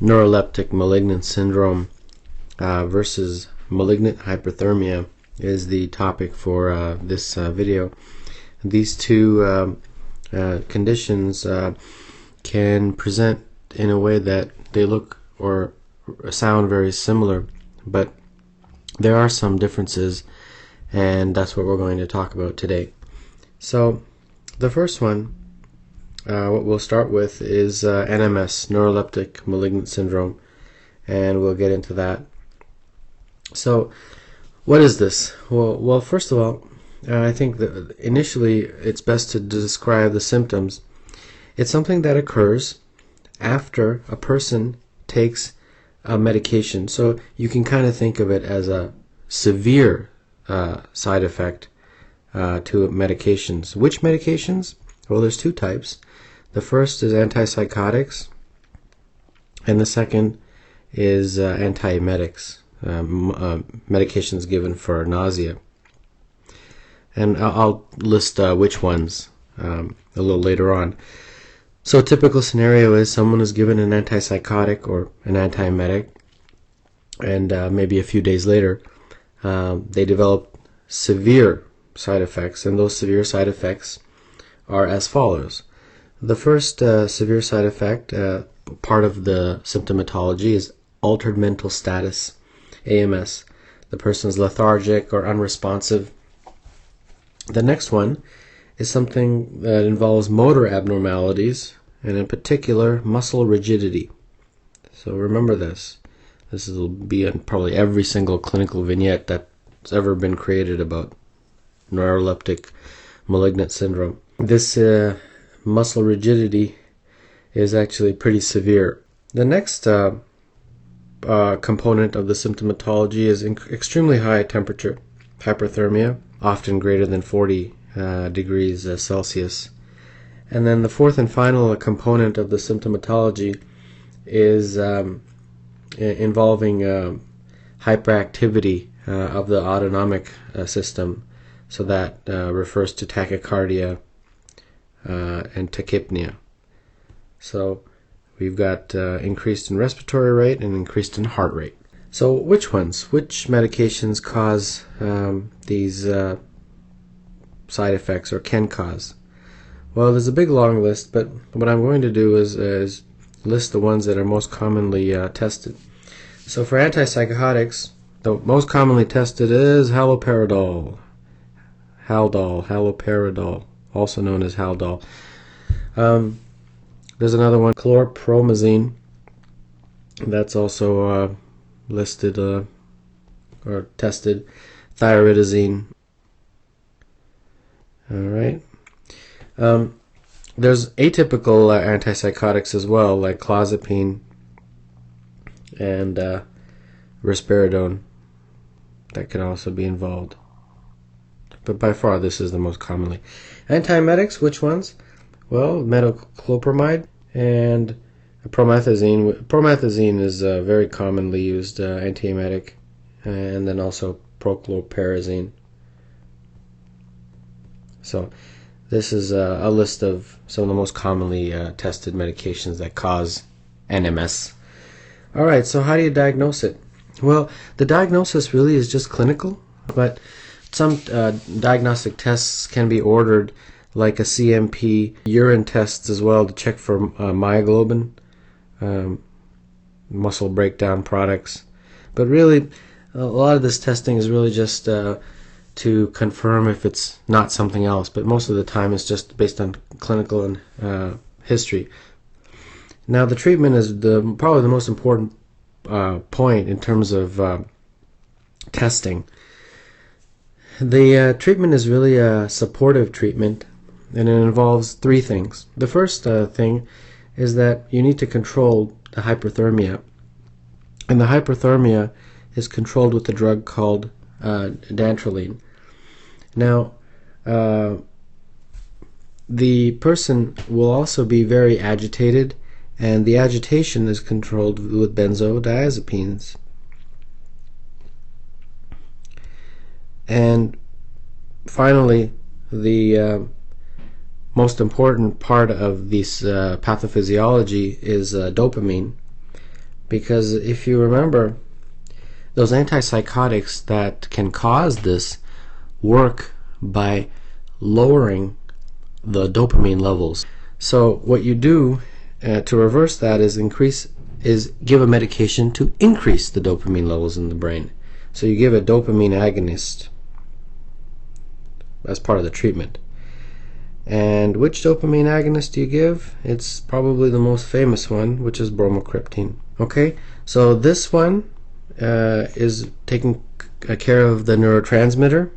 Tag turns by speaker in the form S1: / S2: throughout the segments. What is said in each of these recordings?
S1: Neuroleptic Malignant syndrome versus Malignant Hyperthermia is the topic for this video. These two conditions can present in a way that they look or sound very similar, but there are some differences, and that's what we're going to talk about today. So the first one, what we'll start with is NMS, Neuroleptic Malignant Syndrome, and we'll get into that. So what is this? Well, first of all, I think that initially it's best to describe the symptoms. It's something that occurs after a person takes a medication. So you can kind of think of it as a severe side effect to medications. Which medications? Well, there's two types. The first is antipsychotics, and the second is antiemetics, medications given for nausea. And I'll list which ones a little later on. So a typical scenario is someone is given an antipsychotic or an antiemetic, and maybe a few days later they develop severe side effects, and those severe side effects are as follows. The first severe side effect, part of the symptomatology, is altered mental status, AMS. The person is lethargic or unresponsive. The next one is something that involves motor abnormalities, and in particular muscle rigidity. So remember this. This will be in probably every single clinical vignette that's ever been created about neuroleptic malignant syndrome. This muscle rigidity is actually pretty severe. The next component of the symptomatology is extremely high temperature, hyperthermia, often greater than 40 degrees Celsius. And then the fourth and final component of the symptomatology is involving hyperactivity of the autonomic system. So that refers to tachycardia and tachypnea. So we've got increased in respiratory rate and increased in heart rate. So which medications cause these side effects, or can cause? Well, there's a big long list, but what I'm going to do is list the ones that are most commonly tested. So for antipsychotics, the most commonly tested is haloperidol, also known as Haldol. There's another one, chlorpromazine. That's also listed or tested. Thyroidazine. All right. There's atypical antipsychotics as well, like clozapine and risperidone. That can also be involved. But by far this is the most commonly. Antiemetics, which ones? Well, metoclopramide and promethazine. Promethazine is a very commonly used antiemetic, and then also prochlorperazine. So this is a list of some of the most commonly tested medications that cause NMS. Alright, so how do you diagnose it? Well, the diagnosis really is just clinical, but some diagnostic tests can be ordered, like a CMP, urine tests as well to check for myoglobin, muscle breakdown products. But really, a lot of this testing is really just to confirm if it's not something else, but most of the time it's just based on clinical and history. Now the treatment is probably the most important point in terms of testing. The treatment is really a supportive treatment, and it involves three things. The first thing is that you need to control the hyperthermia, and the hyperthermia is controlled with a drug called dantrolene. Now, the person will also be very agitated, and the agitation is controlled with benzodiazepines. And finally, the most important part of this pathophysiology is dopamine, because if you remember, those antipsychotics that can cause this work by lowering the dopamine levels. So what you do to reverse that is give a medication to increase the dopamine levels in the brain. So you give a dopamine agonist as part of the treatment. And which dopamine agonist do you give? It's probably the most famous one, which is bromocriptine. Okay, so this one is taking care of the neurotransmitter.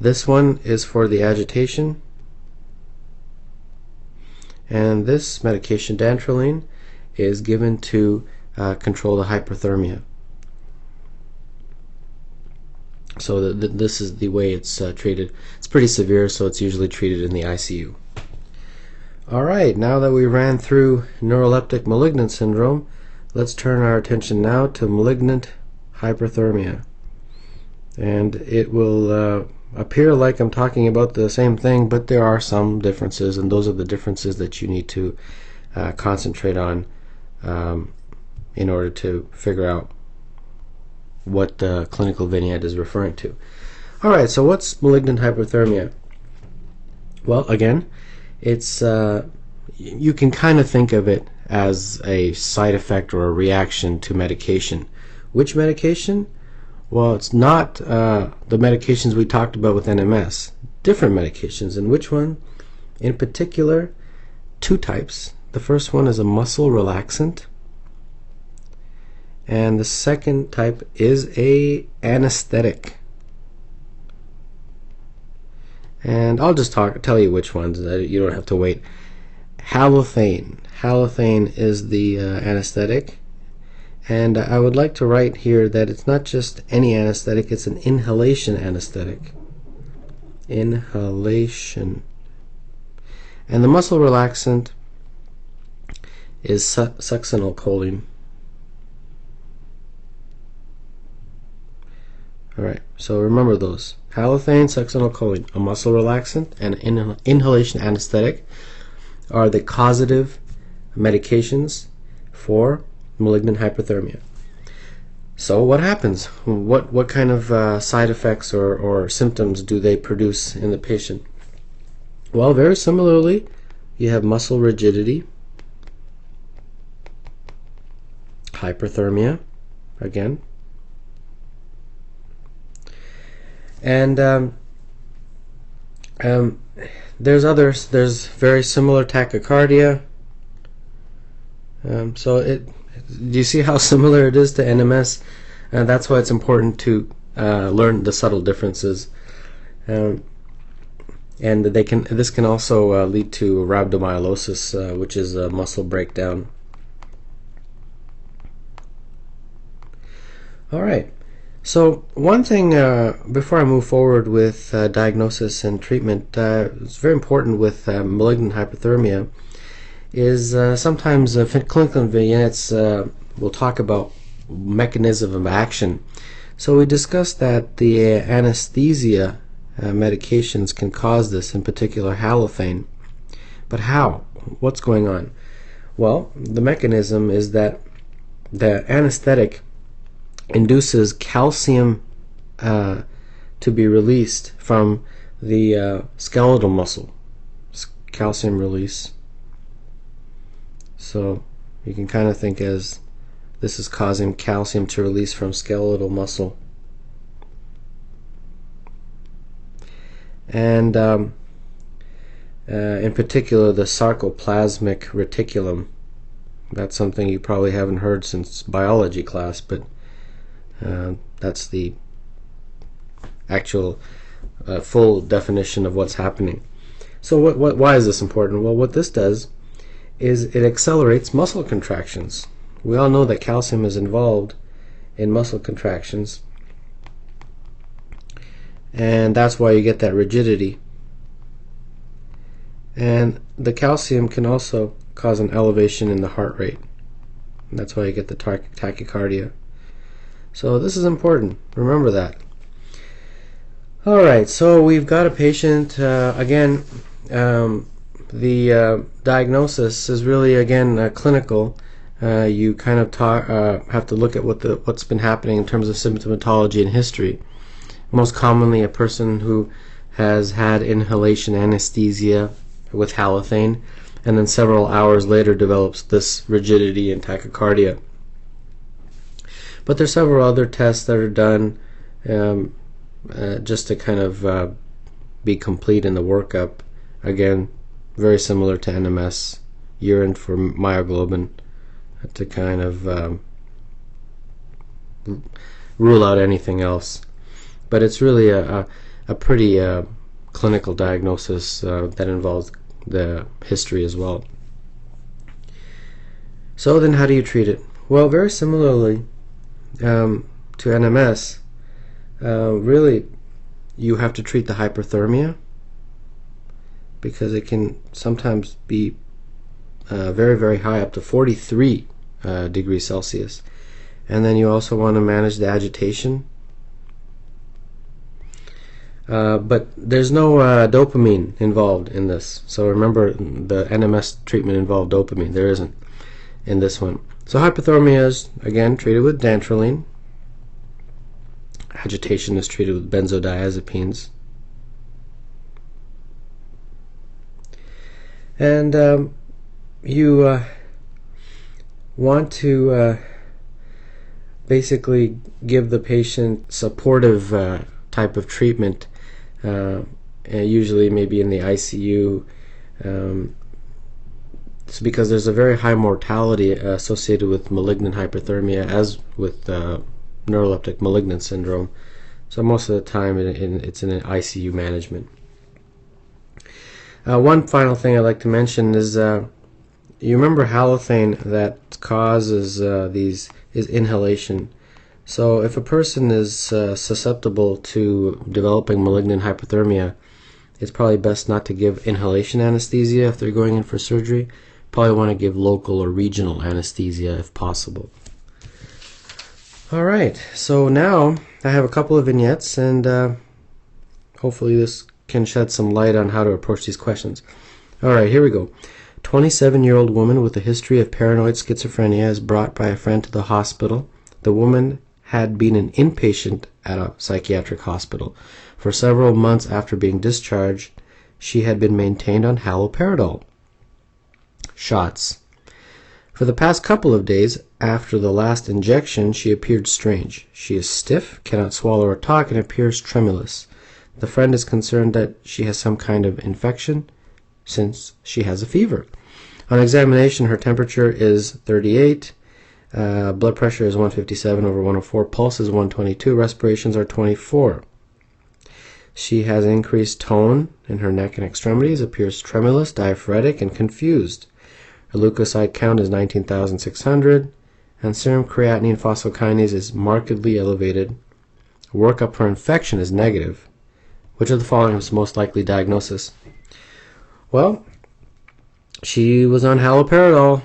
S1: This one is for the agitation. And this medication, dantrolene, is given to control the hyperthermia. So this is the way it's treated. It's pretty severe, so it's usually treated in the ICU. Alright, now that we ran through neuroleptic malignant syndrome, let's turn our attention now to malignant hyperthermia. And it will appear like I'm talking about the same thing, but there are some differences, and those are the differences that you need to concentrate on in order to figure out what the clinical vignette is referring to. Alright, so what's malignant hyperthermia? Well, again, it's you can kind of think of it as a side effect or a reaction to medication. Which medication? Well, it's not the medications we talked about with NMS. Different medications. And which one? In particular, two types. The first one is a muscle relaxant, and the second type is a anesthetic. And I'll just tell you which ones. You don't have to wait. Halothane. Halothane is the anesthetic. And I would like to write here that it's not just any anesthetic, it's an inhalation anesthetic. Inhalation. And the muscle relaxant is succinylcholine. Alright, so remember those. Halothane, succinylcholine, a muscle relaxant, and an inhalation anesthetic are the causative medications for malignant hyperthermia. So what happens? What kind of side effects or symptoms do they produce in the patient? Well, very similarly, you have muscle rigidity, hyperthermia, again, and there's others. There's very similar tachycardia. Do you see how similar it is to NMS? That's why it's important to learn the subtle differences. And this can also lead to rhabdomyolysis, which is a muscle breakdown. All right. So one thing before I move forward with diagnosis and treatment, it's very important with malignant hyperthermia is sometimes clinical vignettes will talk about mechanism of action. So we discussed that the anesthesia medications can cause this, in particular halothane. But how? What's going on? Well, the mechanism is that the anesthetic induces calcium to be released from the skeletal muscle. Calcium release. So you can kind of think as this is causing calcium to release from skeletal muscle. And in particular the sarcoplasmic reticulum. That's something you probably haven't heard since biology class, but that's the actual full definition of what's happening. So why is this important? Well, what this does is it accelerates muscle contractions. We all know that calcium is involved in muscle contractions, and that's why you get that rigidity. And the calcium can also cause an elevation in the heart rate. And that's why you get the tachycardia. So this is important. Remember that. Alright, so we've got a patient. Again, the diagnosis is really, again, clinical. you kind of have to look at what's been happening in terms of symptomatology and history. Most commonly, a person who has had inhalation anesthesia with halothane, and then several hours later develops this rigidity and tachycardia. But there's several other tests that are done just to kind of be complete in the workup. Again, very similar to NMS, urine for myoglobin, to kind of rule out anything else. But it's really a pretty clinical diagnosis that involves the history as well. So then how do you treat it? Well, very similarly to NMS, really you have to treat the hyperthermia, because it can sometimes be very, very high, up to 43 degrees Celsius. And then you also want to manage the agitation. But there's no dopamine involved in this. So remember, the NMS treatment involved dopamine. There isn't in this one. So hypothermia is, again, treated with dantrolene. Agitation is treated with benzodiazepines. And you want to basically give the patient supportive type of treatment, usually maybe in the ICU. It's because there's a very high mortality associated with malignant hyperthermia, as with neuroleptic malignant syndrome. So most of the time it's in an ICU management. One final thing I'd like to mention is, you remember halothane that causes these is inhalation. So if a person is susceptible to developing malignant hyperthermia, it's probably best not to give inhalation anesthesia if they're going in for surgery. Probably want to give local or regional anesthesia if possible. Alright, so now I have a couple of vignettes, and hopefully this can shed some light on how to approach these questions. Alright, here we go. 27-year-old woman with a history of paranoid schizophrenia is brought by a friend to the hospital. The woman had been an inpatient at a psychiatric hospital. For several months after being discharged, she had been maintained on haloperidol shots. For the past couple of days after the last injection, she appeared strange. She is stiff, cannot swallow or talk, and appears tremulous. The friend is concerned that she has some kind of infection, since she has a fever. On examination, her temperature is 38, blood pressure is 157/104, pulse is 122, respirations are 24. She has increased tone in her neck and extremities, appears tremulous, diaphoretic, and confused. Her leukocyte count is 19,600, and serum creatinine phosphokinase is markedly elevated. Workup for infection is negative. Which of the following is the most likely diagnosis? Well, she was on haloperidol.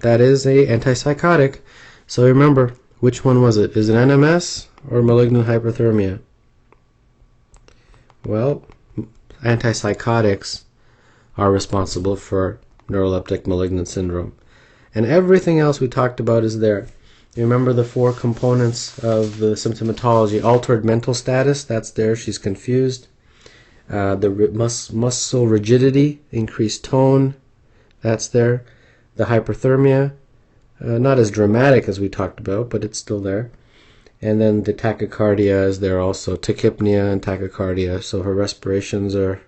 S1: That is a antipsychotic. So remember, which one was it? Is it NMS or malignant hyperthermia? Well, antipsychotics are responsible for neuroleptic malignant syndrome. And everything else we talked about is there. You remember the four components of the symptomatology. Altered mental status, that's there. She's confused. The muscle rigidity, increased tone, that's there. The hyperthermia, not as dramatic as we talked about, but it's still there. And then the tachycardia is there also, tachypnea and tachycardia. So her respirations are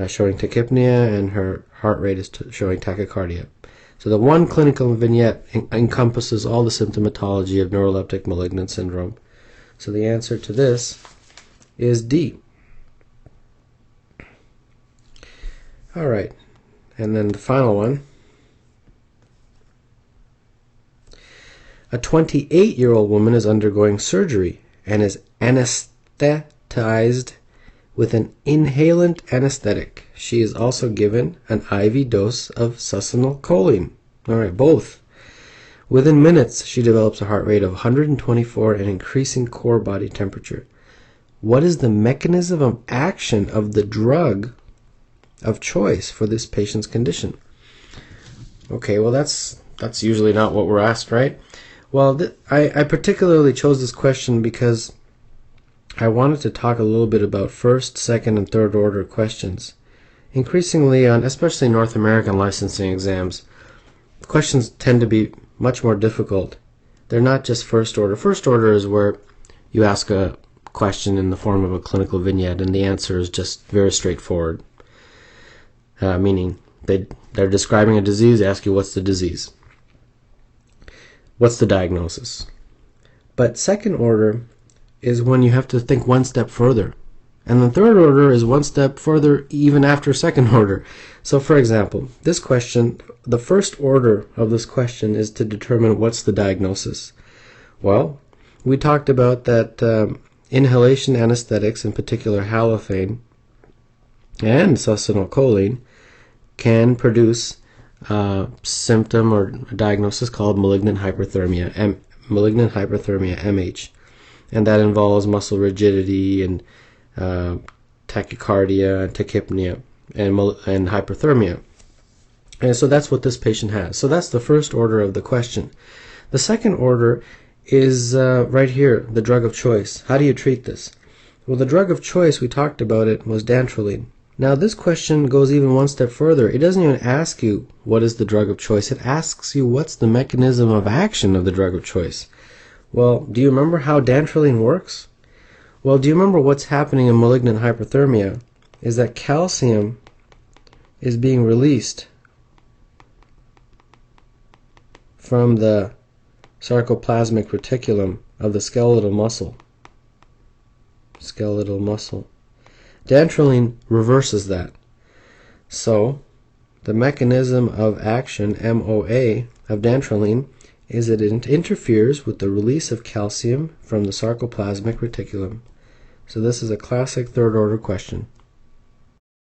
S1: showing tachypnea, and her heart rate is showing tachycardia. So the one clinical vignette encompasses all the symptomatology of neuroleptic malignant syndrome. So the answer to this is D. Alright, and then the final one. A 28-year-old woman is undergoing surgery and is anesthetized with an inhalant anesthetic. She is also given an IV dose of succinylcholine. Alright, both. Within minutes, she develops a heart rate of 124 and increasing core body temperature. What is the mechanism of action of the drug of choice for this patient's condition? Okay, well that's that's usually not what we're asked, right? Well, I particularly chose this question because I wanted to talk a little bit about first, second, and third order questions. Increasingly on especially North American licensing exams, questions tend to be much more difficult. They're not just first order. First order is where you ask a question in the form of a clinical vignette and the answer is just very straightforward. Meaning they're describing a disease, they ask you what's the disease. What's the diagnosis? But second order is when you have to think one step further. And the third order is one step further even after second order. So for example, this question, the first order of this question is to determine what's the diagnosis. Well, we talked about that inhalation anesthetics, in particular halothane and succinylcholine, can produce a symptom or a diagnosis called malignant hyperthermia, MH. And that involves muscle rigidity and tachycardia and tachypnea and hyperthermia. And so that's what this patient has. So that's the first order of the question. The second order is right here, the drug of choice. How do you treat this? Well, the drug of choice, we talked about it, was dantrolene. Now this question goes even one step further. It doesn't even ask you what is the drug of choice. It asks you what's the mechanism of action of the drug of choice. Well, do you remember how dantrolene works? Well, do you remember what's happening in malignant hyperthermia is that calcium is being released from the sarcoplasmic reticulum of the skeletal muscle. Dantrolene reverses that. So, the mechanism of action, MOA, of dantrolene is that it interferes with the release of calcium from the sarcoplasmic reticulum. So this is a classic third order question.